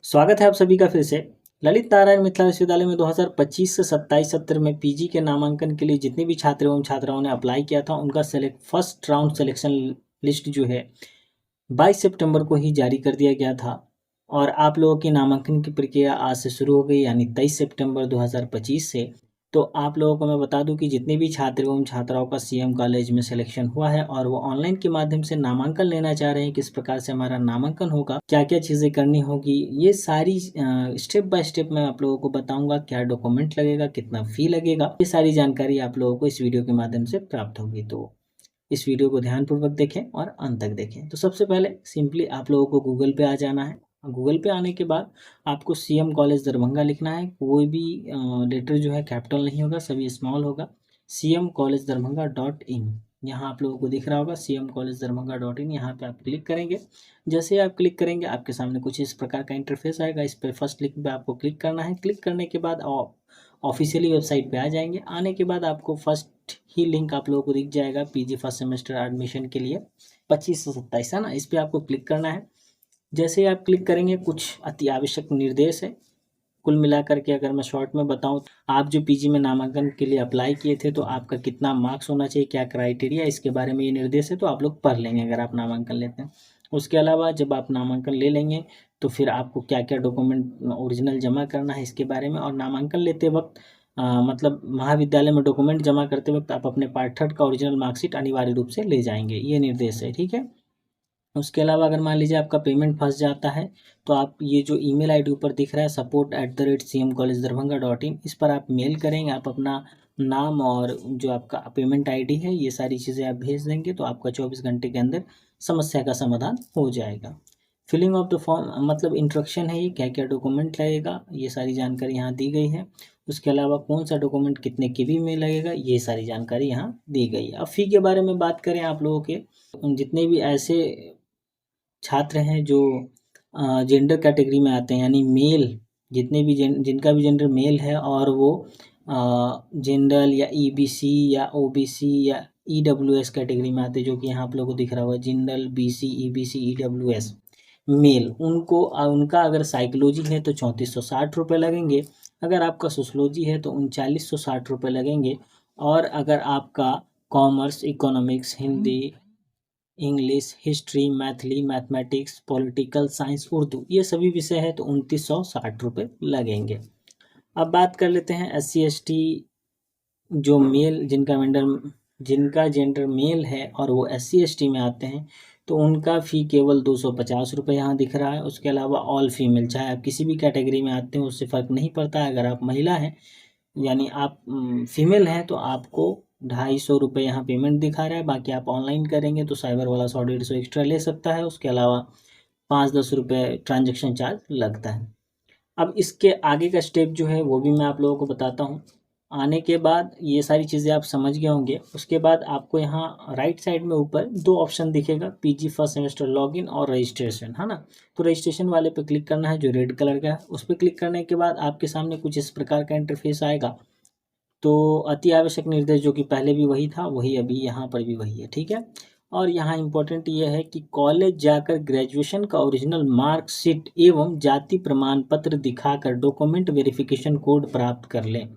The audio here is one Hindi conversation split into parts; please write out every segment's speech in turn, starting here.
स्वागत है आप सभी का फिर से। ललित नारायण मिथिला विश्वविद्यालय में 2025 से 27 सत्र में पीजी के नामांकन के लिए जितने भी छात्र एवं छात्राओं ने अप्लाई किया था उनका फर्स्ट राउंड सिलेक्शन लिस्ट जो है 22 सितंबर को ही जारी कर दिया गया था। और आप लोगों की नामांकन की प्रक्रिया आज से शुरू हो गई, यानी 23 सितंबर 2025 से। तो आप लोगों को मैं बता दूं कि जितने भी छात्र एवं छात्राओं का सीएम कॉलेज में सिलेक्शन हुआ है और वो ऑनलाइन के माध्यम से नामांकन लेना चाह रहे हैं, किस प्रकार से हमारा नामांकन होगा, क्या क्या चीज़ें करनी होगी, ये सारी स्टेप बाय स्टेप मैं आप लोगों को बताऊंगा। क्या डॉक्यूमेंट लगेगा, कितना फ़ी लगेगा, ये सारी जानकारी आप लोगों को इस वीडियो के माध्यम से प्राप्त होगी। तो इस वीडियो को ध्यानपूर्वक देखें और अंत तक देखें। तो सबसे पहले सिंपली आप लोगों को गूगल पे आ जाना है। गूगल पे आने के बाद आपको सीएम कॉलेज दरभंगा लिखना है। कोई भी लेटर जो है कैपिटल नहीं होगा, सभी स्मॉल होगा। सीएम कॉलेज दरभंगा .in यहाँ आप लोगों को दिख रहा होगा, सीएम कॉलेज दरभंगा .in। यहाँ पे आप क्लिक करेंगे। जैसे ही आप क्लिक करेंगे आपके सामने कुछ इस प्रकार का इंटरफेस आएगा। इस पर फर्स्ट लिंक पे आपको क्लिक करना है। क्लिक करने के बाद ऑफिशियली वेबसाइट पे आ जाएंगे। आने के बाद आपको फर्स्ट ही लिंक आप लोगों को दिख जाएगा पीजी फर्स्ट सेमेस्टर एडमिशन के लिए 25 से 27 है ना, इस पर आपको क्लिक करना है। जैसे ही आप क्लिक करेंगे कुछ अति आवश्यक निर्देश है। कुल मिलाकर के अगर मैं शॉर्ट में बताऊं, आप जो पीजी में नामांकन के लिए अप्लाई किए थे तो आपका कितना मार्क्स होना चाहिए, क्या क्राइटेरिया, इसके बारे में ये निर्देश है। तो आप लोग पढ़ लेंगे अगर आप नामांकन लेते हैं। उसके अलावा जब आप नामांकन ले लेंगे तो फिर आपको क्या क्या डॉक्यूमेंट ओरिजिनल जमा करना है इसके बारे में। और नामांकन लेते वक्त मतलब महाविद्यालय में डॉक्यूमेंट जमा करते वक्त आप अपने पार्ट थर्ड का ओरिजिनल मार्कशीट अनिवार्य रूप से ले जाएंगे, ये निर्देश है, ठीक है। उसके अलावा अगर मान लीजिए आपका पेमेंट फंस जाता है तो आप ये जो ईमेल आईडी ऊपर दिख रहा है support@cmcollegedarbhanga.in, इस पर आप मेल करेंगे। आप अपना नाम और जो आपका पेमेंट आईडी है ये सारी चीज़ें आप भेज देंगे तो आपका 24 घंटे के अंदर समस्या का समाधान हो जाएगा। फिलिंग ऑफ द फॉर्म मतलब इंस्ट्रक्शन है, ये क्या क्या डॉक्यूमेंट लगेगा ये सारी जानकारी यहाँ दी गई है। उसके अलावा कौन सा डॉक्यूमेंट कितने केबी में लगेगा ये सारी जानकारी यहाँ दी गई है। अब फ़ी के बारे में बात करें, आप लोगों के जितने भी ऐसे छात्र हैं जो जेंडर कैटेगरी में आते हैं, यानी मेल, जितने भी जिनका भी जेंडर मेल है और वो जनरल या ईबीसी या ओबीसी या ईडब्ल्यूएस कैटेगरी में आते हैं, जो कि यहाँ आप लोगों को दिख रहा होगा general, BC, EBC, EWS male, उनको उनका अगर साइकोलॉजी है तो 3460 रुपये लगेंगे। अगर आपका सोशलॉजी है तो 3960 रुपये लगेंगे। और अगर आपका commerce, economics, Hindi, English, history, Maithili, mathematics, political science, Urdu, ये सभी विषय है तो 2960 रुपये लगेंगे। अब बात कर लेते हैं SC ST जो मेल, जिनका जेंडर मेल है और वो SC ST में आते हैं तो उनका फ़ी केवल 250 रुपये यहाँ दिख रहा है। उसके अलावा ऑल फीमेल, चाहे आप किसी भी कैटेगरी में आते हैं उससे फ़र्क नहीं पड़ता है। अगर आप महिला हैं यानी आप फीमेल हैं तो आपको 250 रुपये यहाँ पेमेंट दिखा रहा है। बाकी आप ऑनलाइन करेंगे तो साइबर वाला 100-150 एक्स्ट्रा ले सकता है। उसके अलावा 5-10 रुपये ट्रांजेक्शन चार्ज लगता है। अब इसके आगे का स्टेप जो है वो भी मैं आप लोगों को बताता हूँ। आने के बाद ये सारी चीज़ें आप समझ गए होंगे। उसके बाद आपको यहाँ राइट साइड में ऊपर दो ऑप्शन दिखेगा, पीजी फर्स्ट सेमेस्टर लॉगिन और रजिस्ट्रेशन, है ना। तो रजिस्ट्रेशन वाले पे क्लिक करना है जो रेड कलर का है। उस पर क्लिक करने के बाद आपके सामने कुछ इस प्रकार का इंटरफेस आएगा। तो अति आवश्यक निर्देश जो कि पहले भी वही था वही अभी यहाँ पर भी वही है, ठीक है। और यहाँ इम्पोर्टेंट ये है कि कॉलेज जाकर ग्रेजुएशन का ओरिजिनल मार्कशीट एवं जाति प्रमाण पत्र दिखाकर डॉक्यूमेंट वेरिफिकेशन कोड प्राप्त कर लें।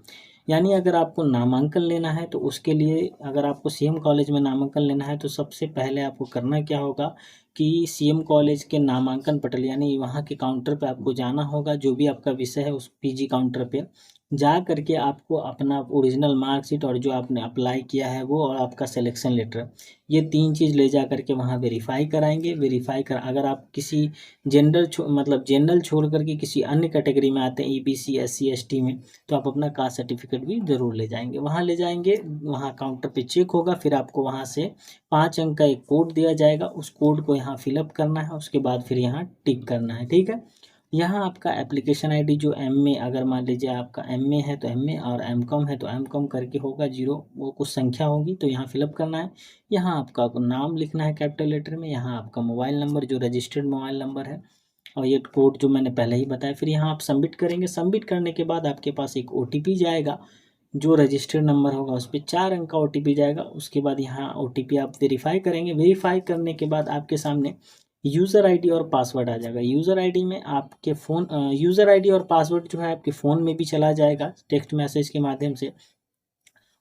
यानी अगर आपको नामांकन लेना है तो उसके लिए, अगर आपको सीएम कॉलेज में नामांकन लेना है तो सबसे पहले आपको करना क्या होगा कि सीएम कॉलेज के नामांकन पटल यानी वहाँ के काउंटर पे आपको जाना होगा। जो भी आपका विषय है उस पीजी काउंटर पे जा करके आपको अपना ओरिजिनल मार्कशीट और जो आपने अप्लाई किया है वो और आपका सिलेक्शन लेटर, ये तीन चीज़ ले जा करके वहाँ वेरीफाई कराएंगे। वेरीफाई कर अगर आप किसी मतलब जनरल छोड़ करके किसी अन्य कैटेगरी में आते हैं, ईबीसी, SC ST में, तो आप अपना कास्ट सर्टिफिकेट भी ज़रूर ले जाएंगे। वहाँ ले जाएंगे, वहाँ काउंटर पे चेक होगा, फिर आपको वहाँ से 5 अंक का एक कोड दिया जाएगा। उस कोड को यहाँ फिलअप करना है, उसके बाद फिर यहाँ टिक करना है, ठीक है। यहाँ आपका एप्लीकेशन आईडी जो MA, अगर मान लीजिए आपका MA है तो MA और M.Com है तो M.Com करके होगा 0, वो कुछ संख्या होगी तो यहाँ फिलअप करना है। यहाँ आपका नाम लिखना है कैपिटल लेटर में, यहाँ आपका मोबाइल नंबर जो रजिस्टर्ड मोबाइल नंबर है और ये कोड जो मैंने पहले ही बताया। फिर यहाँ आप सबमिट करेंगे। सबमिट करने के बाद आपके पास एक OTP जाएगा, जो रजिस्टर्ड नंबर होगा उस पर 4 अंक का OTP जाएगा। उसके बाद यहाँ OTP आप वेरीफाई करेंगे। वेरीफाई करने के बाद आपके सामने यूज़र आईडी और पासवर्ड आ जाएगा। यूज़र आईडी में आपके फ़ोन यूज़र आईडी और पासवर्ड जो है आपके फ़ोन में भी चला जाएगा टेक्स्ट मैसेज के माध्यम से,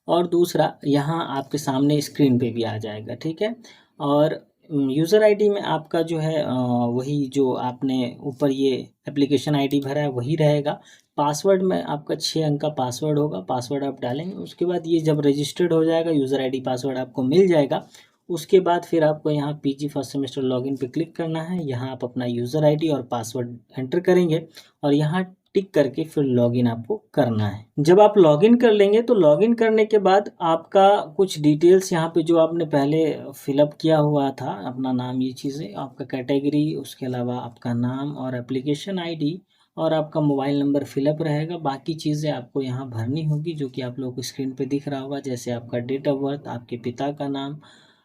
और दूसरा यहाँ आपके सामने स्क्रीन पे भी आ जाएगा, ठीक है। और यूज़र आईडी में आपका जो है वही जो आपने ऊपर ये एप्लीकेशन आईडी भरा है वही रहेगा। पासवर्ड में आपका 6 अंक का पासवर्ड होगा, पासवर्ड आप डालेंगे। उसके बाद ये जब रजिस्टर्ड हो जाएगा, यूज़र आईडी पासवर्ड आपको मिल जाएगा, उसके बाद फिर आपको यहाँ पीजी फर्स्ट सेमेस्टर लॉगिन पे क्लिक करना है। यहाँ आप अपना यूज़र आईडी और पासवर्ड एंटर करेंगे और यहाँ टिक करके फिर लॉगिन आपको करना है। जब आप लॉगिन कर लेंगे तो लॉगिन करने के बाद आपका कुछ डिटेल्स यहाँ पे जो आपने पहले फिलअप किया हुआ था, अपना नाम, ये चीज़ें, आपका कैटेगरी, उसके अलावा आपका नाम और एप्लीकेशन आईडी और आपका मोबाइल नंबर फिलअप रहेगा। बाकी चीज़ें आपको यहाँ भरनी होगी जो कि आप लोगों को स्क्रीन पे दिख रहा होगा, जैसे आपका डेट ऑफ बर्थ, आपके पिता का नाम,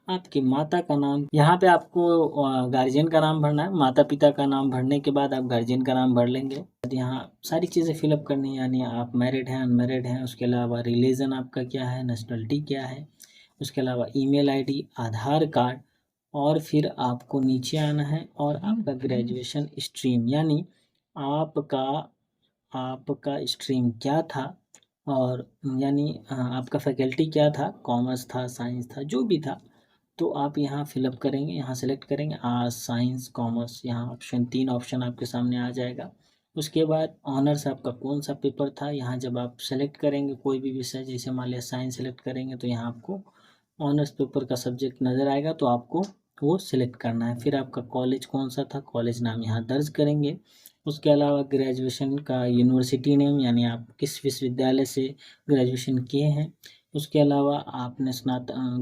आपकी माता का नाम। यहाँ पे आपको गार्जियन का नाम भरना है। माता पिता का नाम भरने के बाद आप गार्जियन का नाम भर लेंगे। यहाँ सारी चीज़ें फिलअप करनी है, यानी आप मैरिड हैं, अनमैरिड हैं, उसके अलावा रिलीजन आपका क्या है, नेशनलिटी क्या है, उसके अलावा ईमेल आईडी, आधार कार्ड, और फिर आपको नीचे आना है और आपका ग्रेजुएशन स्ट्रीम, यानी आपका आपका स्ट्रीम क्या था, और यानी आपका फैकल्टी क्या था, कॉमर्स था, साइंस था, जो भी था, तो आप यहाँ फिलअप करेंगे। यहाँ सेलेक्ट करेंगे आर्ट्स, साइंस, कॉमर्स, यहाँ ऑप्शन 3 ऑप्शन आपके सामने आ जाएगा। उसके बाद ऑनर्स आपका कौन सा पेपर था, यहाँ जब आप सेलेक्ट करेंगे कोई भी विषय, जैसे मान लिया साइंस सेलेक्ट करेंगे तो यहाँ आपको ऑनर्स पेपर का सब्जेक्ट नज़र आएगा, तो आपको वो सिलेक्ट करना है। फिर आपका कॉलेज कौन सा था, कॉलेज नाम यहाँ दर्ज करेंगे। उसके अलावा ग्रेजुएशन का यूनिवर्सिटी नेम, यानी आप किस विश्वविद्यालय से ग्रेजुएशन किए हैं। उसके अलावा आपने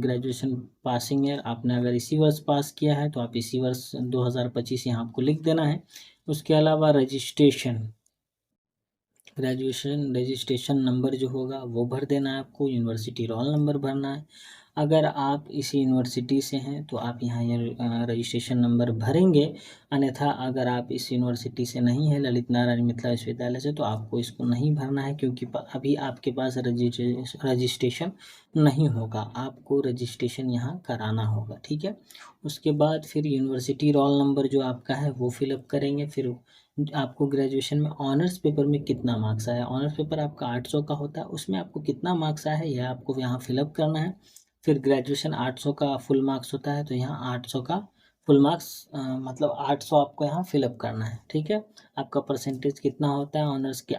ग्रेजुएशन पासिंग ईयर, आपने अगर इसी वर्ष पास किया है तो आप इसी वर्ष 2025 यहाँ आपको लिख देना है। उसके अलावा रजिस्ट्रेशन, ग्रेजुएशन रजिस्ट्रेशन नंबर जो होगा वो भर देना है आपको। यूनिवर्सिटी रोल नंबर भरना है। अगर आप इसी यूनिवर्सिटी से हैं तो आप यहाँ ये रजिस्ट्रेशन नंबर भरेंगे। अन्यथा अगर आप इस यूनिवर्सिटी से नहीं है, ललित नारायण मिथिला विश्वविद्यालय से, तो आपको इसको नहीं भरना है, क्योंकि अभी आपके पास रजिस्ट्रेशन नहीं होगा। आपको रजिस्ट्रेशन यहाँ कराना होगा, ठीक है। उसके बाद फिर यूनिवर्सिटी रोल नंबर जो आपका है वो फिलअप करेंगे। फिर आपको ग्रेजुएशन में ऑनर्स पेपर में कितना मार्क्स आया, ऑनर्स पेपर आपका 800 का होता है, उसमें आपको कितना मार्क्स आया है यह आपको यहाँ फिलअप करना है। फिर ग्रेजुएशन 800 का फुल मार्क्स होता है, तो यहाँ 800 का फुल मार्क्स मतलब 800 आपको यहाँ फिलअप करना है, ठीक है। आपका परसेंटेज कितना होता है ऑनर्स के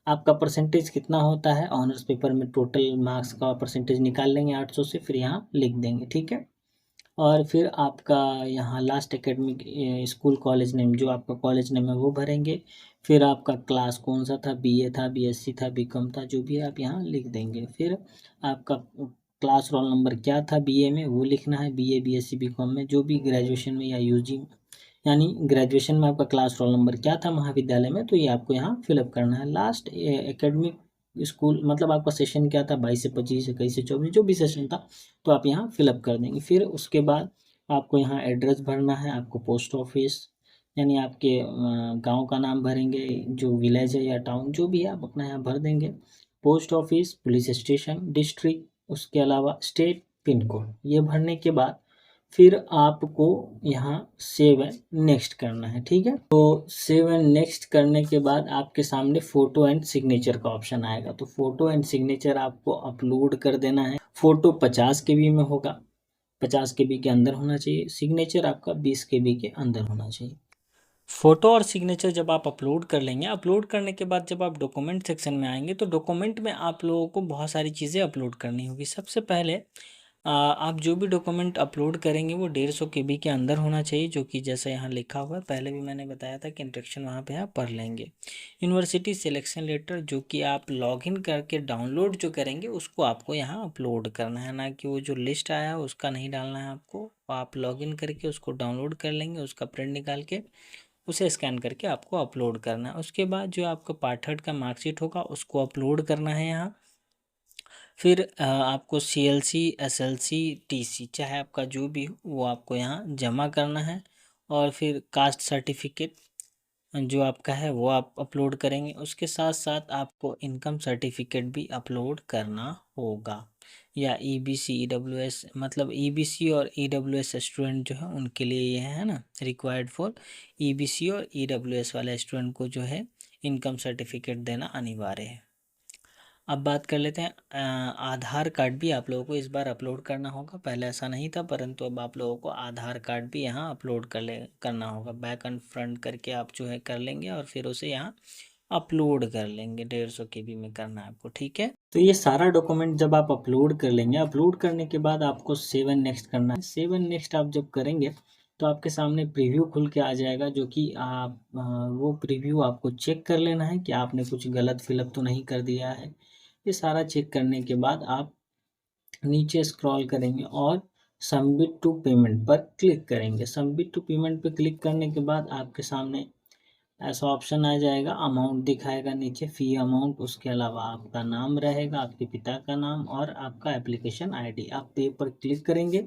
आपका परसेंटेज कितना होता है ऑनर्स पेपर में, टोटल मार्क्स का परसेंटेज निकाल लेंगे 800 से, फिर यहाँ लिख देंगे, ठीक है। और फिर आपका यहाँ last academic school college name, जो आपका कॉलेज नेम है वो भरेंगे। फिर आपका क्लास कौन सा था, बीए था, बीएससी था, बीकॉम था, जो भी है आप यहाँ लिख देंगे। फिर आपका क्लास रोल नंबर क्या था बीए में वो लिखना है, बीए, बीएससी, बीकॉम में, जो भी ग्रेजुएशन में या यूजी, यानी ग्रेजुएशन में आपका क्लास रोल नंबर क्या था महाविद्यालय में, तो ये आपको यहाँ फिलअप करना है। लास्ट एकेडमिक स्कूल मतलब आपका सेशन क्या था, 22 से 25, 21 से 24, जो भी सेशन था, तो आप यहाँ फिलअप कर देंगे। फिर उसके बाद आपको यहाँ एड्रेस भरना है, आपको पोस्ट ऑफिस, यानी आपके गांव का नाम भरेंगे, जो विलेज है या टाउन जो भी है आप अपना यहाँ भर देंगे। Post office, police station, district, उसके अलावा स्टेट, पिन कोड, ये भरने के बाद फिर आपको यहाँ सेव एंड नेक्स्ट करना है, ठीक है। तो सेव एंड नेक्स्ट करने के बाद आपके सामने फ़ोटो एंड सिग्नेचर का ऑप्शन आएगा, तो फ़ोटो एंड सिग्नेचर आपको अपलोड कर देना है। फ़ोटो 50 KB में होगा, 50 KB के अंदर होना चाहिए। सिग्नेचर आपका 20 KB के अंदर होना चाहिए। फ़ोटो और सिग्नेचर जब आप अपलोड कर लेंगे, अपलोड करने के बाद जब आप डॉक्यूमेंट सेक्शन में आएंगे तो डॉक्यूमेंट में आप लोगों को बहुत सारी चीज़ें अपलोड करनी होगी। सबसे पहले आप जो भी डॉक्यूमेंट अपलोड करेंगे वो 150 KB के अंदर होना चाहिए, जो कि जैसा यहाँ लिखा हुआ है, पहले भी मैंने बताया था कि इंस्ट्रक्शन वहाँ पे आप पढ़ लेंगे। यूनिवर्सिटी सिलेक्शन लेटर, जो कि आप लॉगिन करके डाउनलोड जो करेंगे उसको आपको यहाँ अपलोड करना है, ना कि वो जो लिस्ट आया है उसका नहीं डालना है आपको। आप लॉगिन करके उसको डाउनलोड कर लेंगे, उसका प्रिंट निकाल के उसे स्कैन करके आपको अपलोड करना है। उसके बाद जो आपका पार्ट 3 का मार्कशीट होगा उसको अपलोड करना है यहाँ। फिर आपको CLC, SLC, TC, चाहे आपका जो भी हो वो आपको यहाँ जमा करना है। और फिर कास्ट सर्टिफिकेट जो आपका है वो आप अपलोड करेंगे। उसके साथ साथ आपको इनकम सर्टिफिकेट भी अपलोड करना होगा। या ईबीसी ईडब्ल्यूएस, मतलब ईबीसी और ईडब्ल्यूएस स्टूडेंट जो है उनके लिए ये है ना, रिक्वायर्ड फॉर ईबीसी और ईडब्ल्यूएस वाले स्टूडेंट को जो है इनकम सर्टिफिकेट देना अनिवार्य है। अब बात कर लेते हैं आधार कार्ड भी आप लोगों को इस बार अपलोड करना होगा। पहले ऐसा नहीं था, परंतु अब आप लोगों को आधार कार्ड भी यहाँ अपलोड करना होगा। बैक एंड फ्रंट करके आप जो है कर लेंगे और फिर उसे यहाँ अपलोड कर लेंगे। 150 KB में करना है आपको, ठीक है। तो ये सारा डॉक्यूमेंट जब आप अपलोड कर लेंगे, अपलोड करने के बाद आपको सेव एंड नेक्स्ट करना है। सेव एंड नेक्स्ट आप जब करेंगे तो आपके सामने प्रीव्यू खुल के आ जाएगा, जो कि आप वो प्रीव्यू आपको चेक कर लेना है कि आपने कुछ गलत फिलअप तो नहीं कर दिया है। ये सारा चेक करने के बाद आप नीचे स्क्रॉल करेंगे और सबमिट टू पेमेंट पर क्लिक करेंगे। सबमिट टू पेमेंट पर क्लिक करने के बाद आपके सामने ऐसा ऑप्शन आ जाएगा, अमाउंट दिखाएगा नीचे, फ़ी अमाउंट, उसके अलावा आपका नाम रहेगा, आपके पिता का नाम और आपका एप्लीकेशन आईडी। आप पे पर क्लिक करेंगे।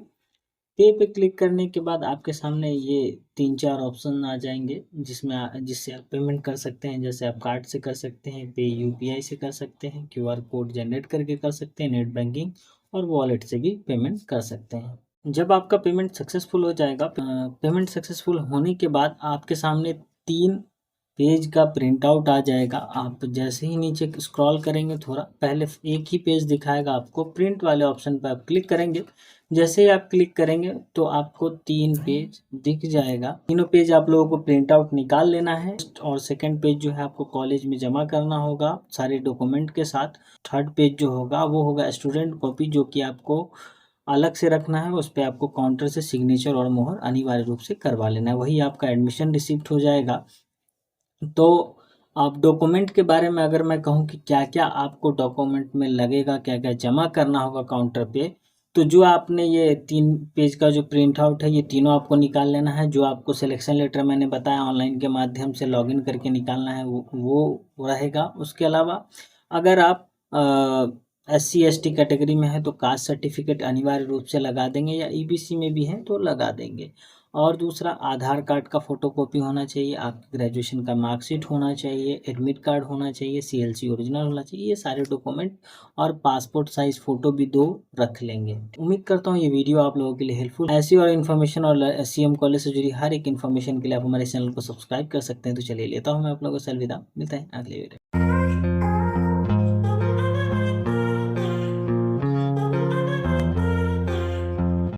पे पे क्लिक करने के बाद आपके सामने ये 3-4 ऑप्शन आ जाएंगे जिससे आप पेमेंट कर सकते हैं। जैसे आप कार्ड से कर सकते हैं, पे यूपीआई से कर सकते हैं, क्यूआर कोड जनरेट करके कर सकते हैं, नेट बैंकिंग और वॉलेट से भी पेमेंट कर सकते हैं। जब आपका पेमेंट सक्सेसफुल हो जाएगा, पेमेंट सक्सेसफुल होने के बाद आपके सामने 3 पेज का प्रिंट आउट आ जाएगा। आप जैसे ही नीचे स्क्रॉल करेंगे थोड़ा, पहले एक ही पेज दिखाएगा आपको, प्रिंट वाले ऑप्शन पर आप क्लिक करेंगे। जैसे ही आप क्लिक करेंगे तो आपको 3 पेज दिख जाएगा। तीनों पेज आप लोगों को प्रिंट आउट निकाल लेना है और सेकंड पेज जो है आपको कॉलेज में जमा करना होगा सारे डॉक्यूमेंट के साथ। थर्ड पेज जो होगा वो होगा स्टूडेंट कॉपी, जो कि आपको अलग से रखना है। उस पर आपको काउंटर से सिग्नेचर और मोहर अनिवार्य रूप से करवा लेना है, वही आपका एडमिशन रिसिप्ट हो जाएगा। तो आप डॉक्यूमेंट के बारे में अगर मैं कहूँ कि क्या-क्या आपको डॉक्यूमेंट में लगेगा, क्या-क्या जमा करना होगा काउंटर पे, तो जो आपने ये 3 पेज का जो प्रिंट आउट है, ये तीनों आपको निकाल लेना है। जो आपको सिलेक्शन लेटर मैंने बताया ऑनलाइन के माध्यम से लॉगिन करके निकालना है, वो रहेगा। उसके अलावा अगर आप SC ST कैटेगरी में है तो कास्ट सर्टिफिकेट अनिवार्य रूप से लगा देंगे, या EBC में भी हैं तो लगा देंगे। और दूसरा, आधार कार्ड का फ़ोटोकॉपी होना चाहिए, आपकी ग्रेजुएशन का मार्कशीट होना चाहिए, एडमिट कार्ड होना चाहिए, CLC ओरिजिनल होना चाहिए, ये सारे डॉक्यूमेंट, और पासपोर्ट साइज़ फ़ोटो भी 2 रख लेंगे। उम्मीद करता हूँ ये वीडियो आप लोगों के लिए हेल्पफुल। ऐसी और इन्फॉर्मेशन और SCM कॉलेज से जुड़ी हर एक इन्फॉर्मेशन के लिए आप हमारे चैनल को सब्सक्राइब कर सकते हैं। तो चलिए लेता हूँ मैं आप लोगों से अलविदा, मिलते हैं अगले वीडियो।